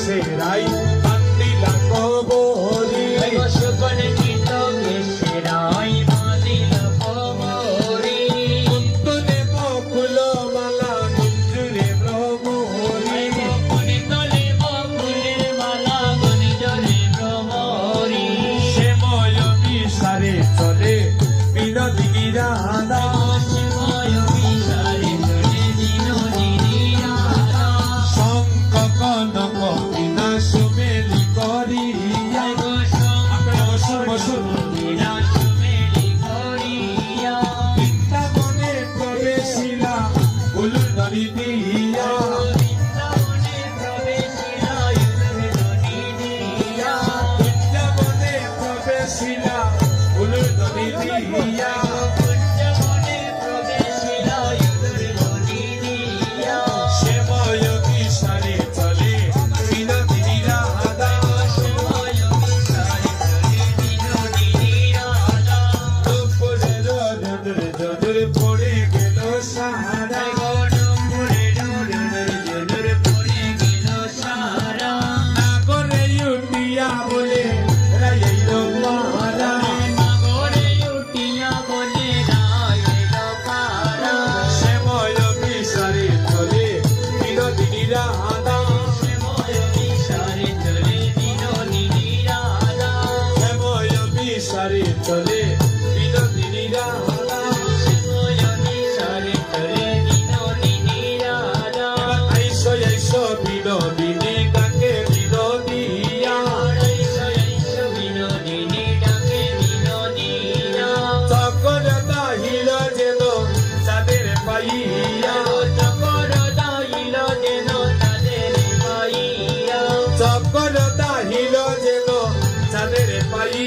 সেরাই বান্দিলা কবরি সকল চিত সেরাই বান্দিলা কবরি কুন্তলে বকুল মালা গুঞ্জুরে ভ্রমরি বকুলে তলে বকুলের মালা গুঞ্জরে ভ্রমরি শ্যাময় বিসারে চলে বিনোদিনী রাধা শ্যাময় বিসারে চলে বিনোদিনী রাধা শঙ্খ কনক বিনা সুমেলি করিয়া বৃন্দাবনে প্রবেশিলা উলুর নদী দিয়া বৃন্দাবনে প্রবেশিলা উলুর নদী দিয়া শ্যাময় বিসারে চলে বিনোদিনী রাধা জোর পড়ে গেল সাহারা নাগরে উঠিয়া বলে রাইল মারা শ্যাময় বিসারে চলে বিনোদিনী রাধা শ্যাময় বিসারে চলে বিনোদিনী রাধা আইসো আইসো বিনোদিনী ডাকে বিনোদিয়া চকর দাহিল যেন চাঁদের পাইয়া চকর দাহিল যেন চাঁদের পাই